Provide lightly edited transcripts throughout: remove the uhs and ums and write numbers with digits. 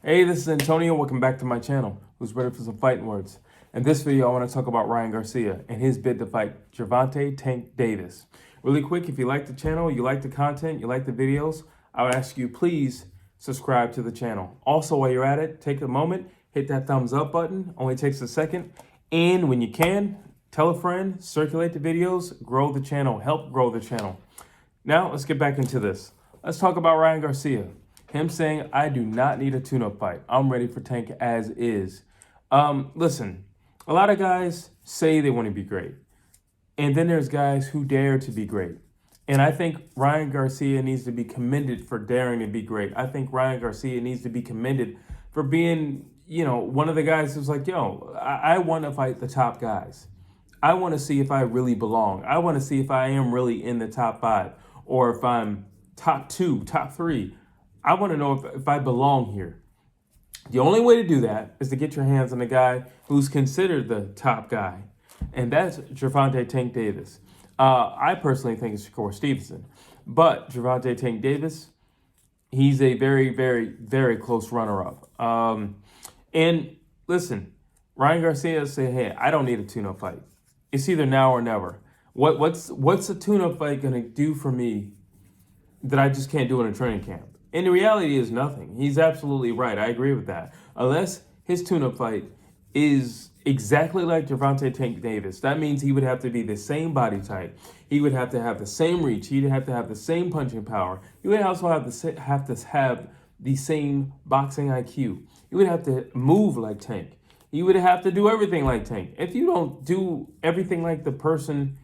Hey, this is Antonio. Welcome back to my channel. Who's ready for some fighting words? In this video, I want to talk about Ryan Garcia and his bid to fight Gervonta Tank Davis. Really quick, if you like the channel, you like the content, you like the videos, I would ask you please subscribe to the channel. Also, while you're at it, take a moment, hit that thumbs up button. Only takes a second. And when you can, tell a friend, circulate the videos, grow the channel, help grow the channel. Now, let's get back into this. Let's talk about Ryan Garcia. Him saying, I do not need a tune-up fight. I'm ready for Tank as is. Listen, a lot of guys say they want to be great. And then there's guys who dare to be great. And I think Ryan Garcia needs to be commended for daring to be great. I think Ryan Garcia needs to be commended for being, one of the guys who's like, I want to fight the top guys. I want to see if I really belong. I want to see if I am really in the top 5 or if I'm top 2, top 3. I want to know if I belong here. The only way to do that is to get your hands on the guy who's considered the top guy, and that's Gervonta Tank Davis. I personally think it's Shakur Stevenson, but Gervonta Tank Davis, he's a very, very, very close runner-up. And listen, Ryan Garcia said, hey, I don't need a tune-up fight. It's either now or never. What's a tune-up fight going to do for me that I just can't do in a training camp? And the reality is nothing. He's absolutely right. I agree with that. Unless his tune-up fight is exactly like Gervonta Tank Davis, that means he would have to be the same body type. He would have to have the same reach. He'd have to have the same punching power. He would also have to have the same boxing IQ. He would have to move like Tank. He would have to do everything like Tank. If you don't do everything like that person,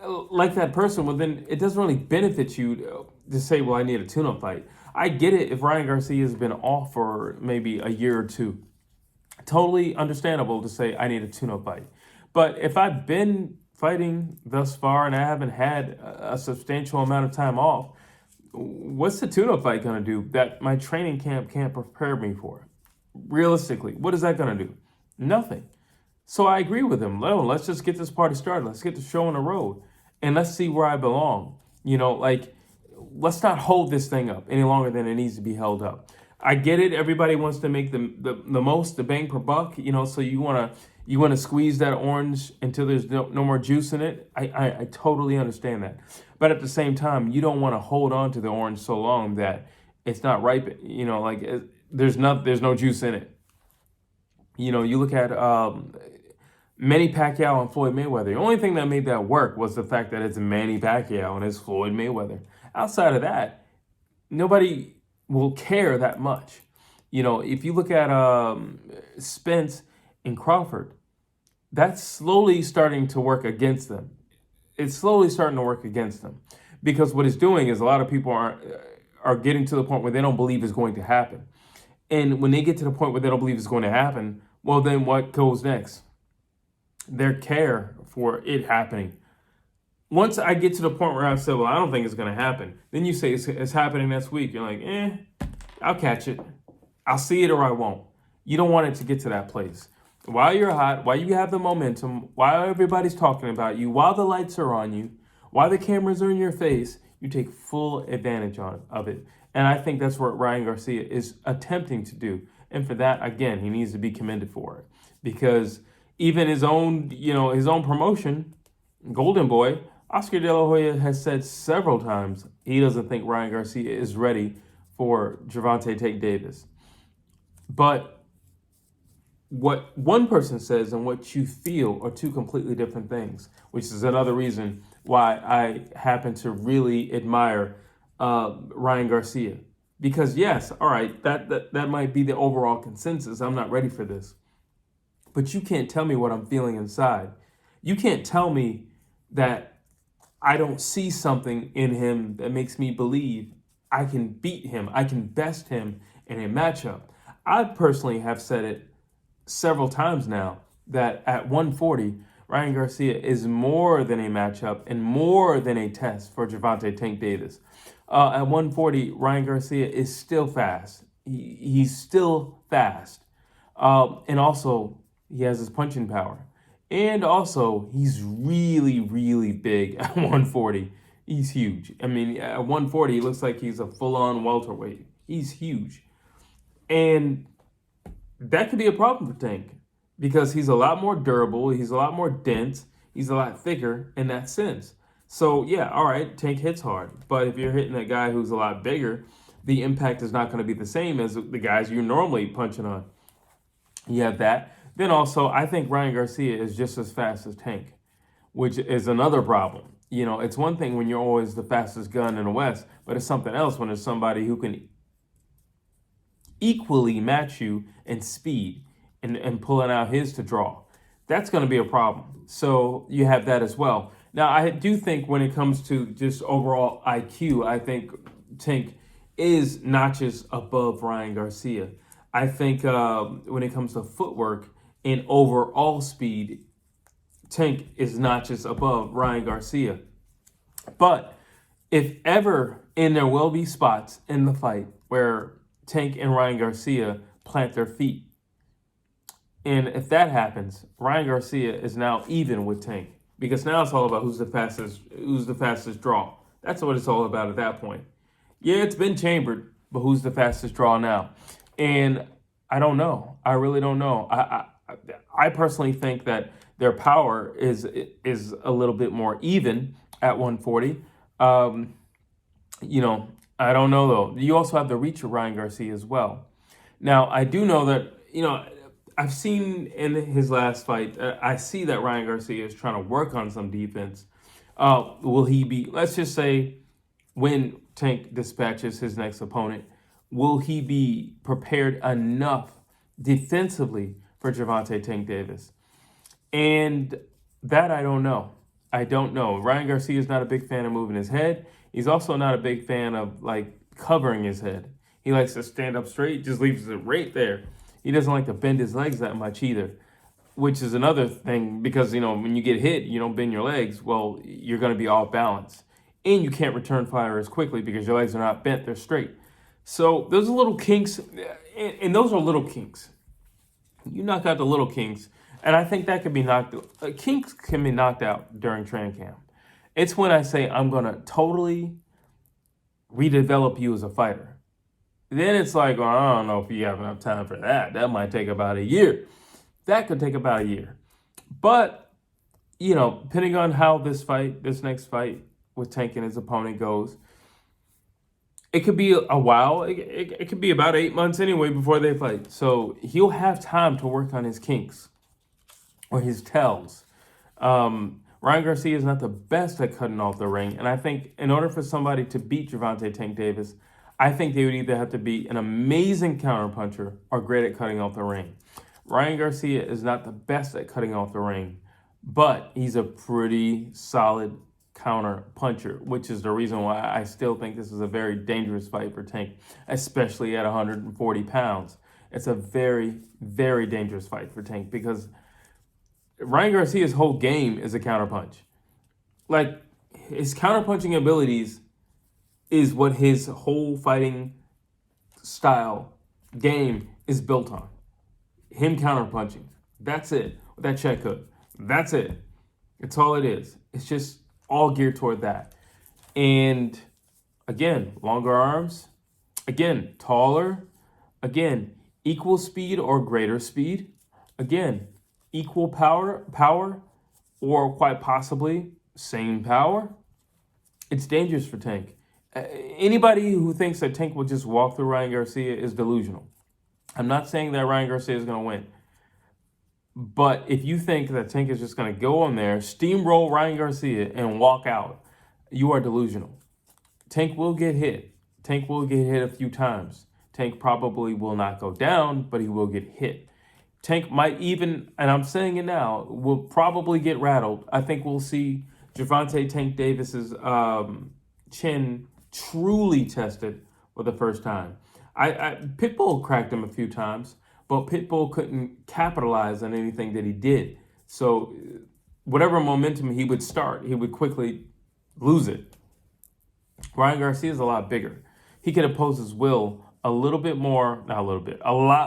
well, then it doesn't really benefit you to say, well, I need a tune-up fight. I get it if Ryan Garcia has been off for maybe a year or two. Totally understandable to say I need a tune-up fight. But if I've been fighting thus far and I haven't had a substantial amount of time off, what's the tune-up fight going to do that my training camp can't prepare me for? Realistically, what is that going to do? Nothing. So I agree with him. Let's just get this party started. Let's get the show on the road and let's see where I belong. Let's not hold this thing up any longer than it needs to be held up. I get it. Everybody wants to make the most, the bang per buck, so you want to squeeze that orange until there's no more juice in it. I totally understand that. But at the same time, you don't want to hold on to the orange so long that it's not ripe. There's no juice in it. You look at Manny Pacquiao and Floyd Mayweather. The only thing that made that work was the fact that it's Manny Pacquiao and it's Floyd Mayweather. Outside of that, nobody will care that much. If you look at Spence and Crawford, that's slowly starting to work against them. It's slowly starting to work against them because what it's doing is a lot of people are getting to the point where they don't believe it's going to happen. And when they get to the point where they don't believe it's going to happen, well, then what goes next? Their care for it happening. Once I get to the point where I say, well, I don't think it's going to happen, then you say it's happening next week. You're like, I'll catch it. I'll see it or I won't. You don't want it to get to that place. While you're hot, while you have the momentum, while everybody's talking about you, while the lights are on you, while the cameras are in your face, you take full advantage of it. And I think that's what Ryan Garcia is attempting to do. And for that, again, he needs to be commended for it. Because even his own promotion, Golden Boy, Oscar De La Hoya has said several times he doesn't think Ryan Garcia is ready for Gervonta Tank Davis. But what one person says and what you feel are two completely different things, which is another reason why I happen to really admire Ryan Garcia. Because yes, all right, that might be the overall consensus. I'm not ready for this. But you can't tell me what I'm feeling inside. You can't tell me that I don't see something in him that makes me believe I can beat him. I can best him in a matchup. I personally have said it several times now that at 140, Ryan Garcia is more than a matchup and more than a test for Gervonta Tank Davis. At 140, Ryan Garcia is still fast. He's still fast. And also, he has his punching power. And also, he's really, really big at 140. He's huge. I mean, at 140, he looks like he's a full-on welterweight. He's huge. And that could be a problem for Tank because he's a lot more durable, he's a lot more dense, he's a lot thicker in that sense. So yeah, all right, Tank hits hard, but if you're hitting a guy who's a lot bigger, the impact is not going to be the same as the guys you're normally punching on. You have that. Then also, I think Ryan Garcia is just as fast as Tank, which is another problem. You know, it's one thing when you're always the fastest gun in the West, but it's something else when there's somebody who can equally match you in speed and pulling out his to draw. That's going to be a problem. So you have that as well. Now, I do think when it comes to just overall IQ, I think Tank is notches above Ryan Garcia. I think when it comes to footwork and overall speed, Tank is notches above Ryan Garcia. But if ever, and there will be spots in the fight where Tank and Ryan Garcia plant their feet. And if that happens, Ryan Garcia is now even with Tank because now it's all about who's the fastest draw. That's what it's all about at that point. Yeah, it's been chambered, but who's the fastest draw now? And I don't know. I really don't know. I personally think that their power is a little bit more even at 140. I don't know though. You also have the reach of Ryan Garcia as well. Now, I do know that, I've seen in his last fight, I see that Ryan Garcia is trying to work on some defense. Will he be, let's just say, when Tank dispatches his next opponent, will he be prepared enough defensively for Gervonta Tank Davis? And that I don't know. I don't know. Ryan Garcia is not a big fan of moving his head. He's also not a big fan of covering his head. He likes to stand up straight, just leaves it right there. He doesn't like to bend his legs that much either, which is another thing because, when you get hit, you don't bend your legs. Well, you're going to be off balance and you can't return fire as quickly because your legs are not bent, they're straight. So those are little kinks, and those are little kinks. You knock out the little kinks, and I think that could be kinks can be knocked out during training camp. It's when I say I'm going to totally redevelop you as a fighter. Then it's like, well, I don't know if you have enough time for that. That might take about a year. That could take about a year. But, depending on how this next fight with Tank and his opponent goes, it could be a while. It could be about 8 months anyway before they fight. So he'll have time to work on his kinks or his tells. Ryan Garcia is not the best at cutting off the ring. And I think in order for somebody to beat Gervonta Tank Davis, I think they would either have to be an amazing counterpuncher or great at cutting off the ring. Ryan Garcia is not the best at cutting off the ring, but he's a pretty solid counter puncher, which is the reason why I still think this is a very dangerous fight for Tank, especially at 140 pounds. It's a very, very dangerous fight for Tank because Ryan Garcia's whole game is a counterpunch. His counterpunching abilities is what his whole fighting style game is built on. Him counterpunching. That's it. With that check hook. That's it. It's all it is. It's just all geared toward that. And again, longer arms. Again, taller. Again, equal speed or greater speed. Again, equal power, or quite possibly same power. It's dangerous for Tank. Anybody who thinks that Tank will just walk through Ryan Garcia is delusional. I'm not saying that Ryan Garcia is going to win. But if you think that Tank is just going to go on there, steamroll Ryan Garcia, and walk out, you are delusional. Tank will get hit. Tank will get hit a few times. Tank probably will not go down, but he will get hit. Tank might even, and I'm saying it now, will probably get rattled. I think we'll see Gervonta Tank Davis's chin truly tested for the first time. Pitbull cracked him a few times, but Pitbull couldn't capitalize on anything that he did. So whatever momentum he would start, he would quickly lose it. Ryan Garcia is a lot bigger. He could oppose his will a lot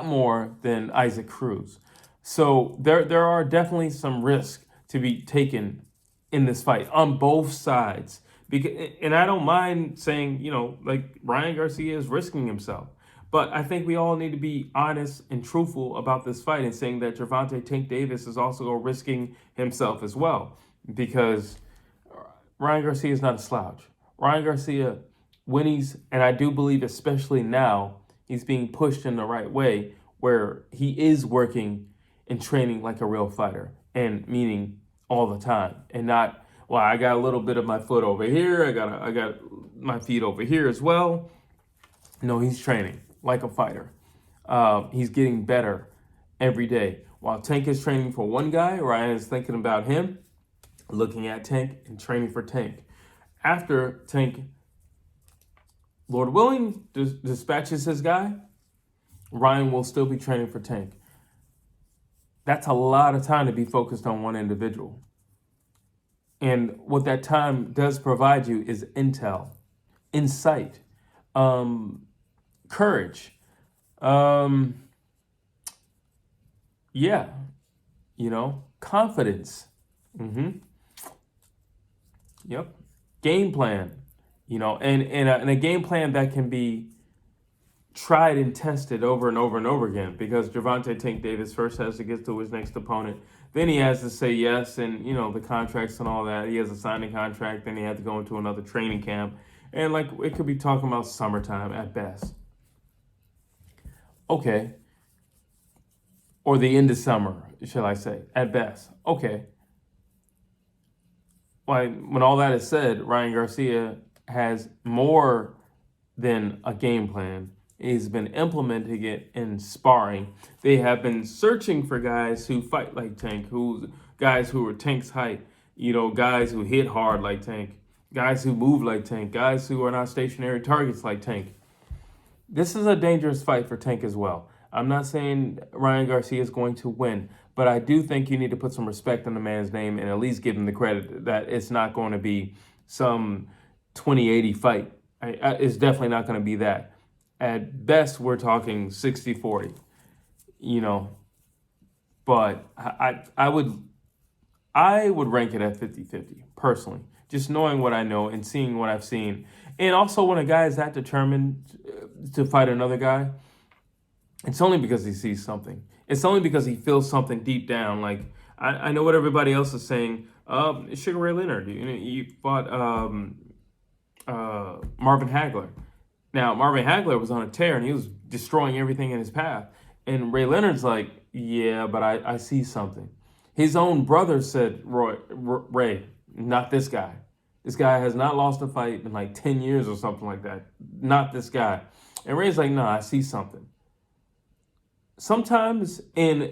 more than Isaac Cruz. So there are definitely some risks to be taken in this fight on both sides. And I don't mind saying, Ryan Garcia is risking himself. But I think we all need to be honest and truthful about this fight and saying that Gervonta Tank Davis is also risking himself as well, because Ryan Garcia is not a slouch. Ryan Garcia, when and I do believe especially now, he's being pushed in the right way where he is working and training like a real fighter, and meaning all the time, and not, well, I got a little bit of my foot over here, I got my feet over here as well. No, he's training like a fighter. He's getting better every day. While Tank is training for one guy, Ryan is thinking about him, looking at Tank and training for Tank. After Tank, Lord willing, dispatches his guy, Ryan will still be training for Tank. That's a lot of time to be focused on one individual. And what that time does provide you is intel, insight, courage. Confidence. Yep. Game plan, and a game plan that can be tried and tested over and over and over again, because Gervonta Tank Davis first has to get to his next opponent. Then he has to say yes, and, the contracts and all that. He has to sign a contract. Then he had to go into another training camp. And, it could be talking about summertime at best. Okay. Or the end of summer, shall I say, at best. Okay. When all that is said, Ryan Garcia has more than a game plan. He's been implementing it in sparring. They have been searching for guys who fight like Tank, guys who are Tank's height, guys who hit hard like Tank, guys who move like Tank, guys who are not stationary targets like Tank. This is a dangerous fight for Tank as well. I'm not saying Ryan Garcia is going to win, but I do think you need to put some respect on the man's name and at least give him the credit that it's not going to be some 20-80 fight. It's definitely not going to be that. At best, we're talking 60-40, but I would rank it at 50-50 personally, just knowing what I know and seeing what I've seen. And also, when a guy is that determined to fight another guy, it's only because he sees something. It's only because he feels something deep down. Like, I know what everybody else is saying. Sugar Ray Leonard, you fought Marvin Hagler. Now, Marvin Hagler was on a tear, and he was destroying everything in his path. And Ray Leonard's like, yeah, but I see something. His own brother said, Ray, not this guy. This guy has not lost a fight in 10 years or something like that. Not this guy. And Ray's like, no, I see something. Sometimes, and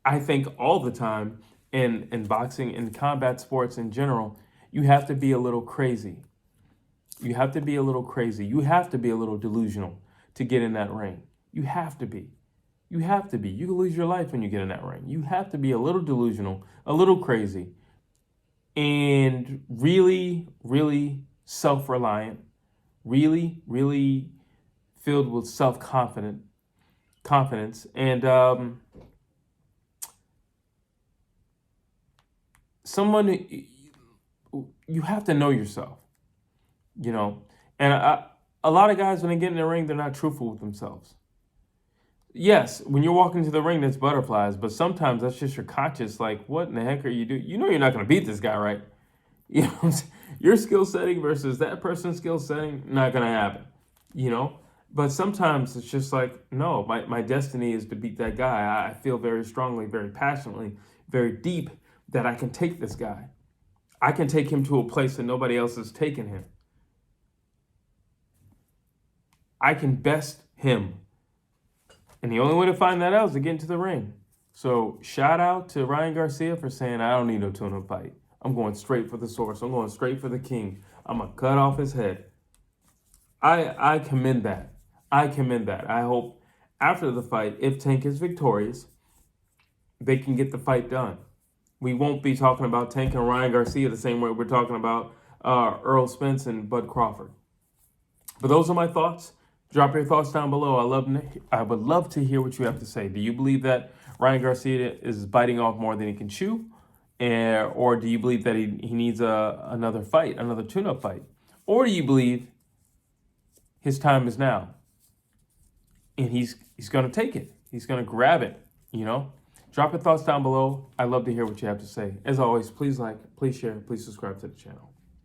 I think all the time, in boxing, in combat sports in general, you have to be a little crazy. You have to be a little crazy. You have to be a little delusional to get in that ring. You have to be. You have to be. You can lose your life when you get in that ring. You have to be a little delusional, a little crazy, and really, really self-reliant, really, really filled with confidence, and someone, you have to know yourself. And a lot of guys, when they get in the ring, they're not truthful with themselves. Yes, when you're walking to the ring, that's butterflies, but sometimes that's just your conscience. Like, what in the heck are you doing? You're not going to beat this guy, right? Your skill setting versus that person's skill setting, not going to happen, But sometimes it's just like, no, my destiny is to beat that guy. I feel very strongly, very passionately, very deep that I can take this guy. I can take him to a place that nobody else has taken him. I can best him. And the only way to find that out is to get into the ring. So shout out to Ryan Garcia for saying, I don't need no tune-up fight. I'm going straight for the source. I'm going straight for the king. I'm going to cut off his head. I commend that. I hope after the fight, if Tank is victorious, they can get the fight done. We won't be talking about Tank and Ryan Garcia the same way we're talking about Earl Spence and Bud Crawford. But those are my thoughts. Drop your thoughts down below. I would love to hear what you have to say. Do you believe that Ryan Garcia is biting off more than he can chew? Or do you believe that he needs another fight, another tune-up fight? Or do you believe his time is now? and he's going to take it. He's going to grab it, you know. Drop your thoughts down below. I'd love to hear what you have to say. As always, please like, please share, please subscribe to the channel.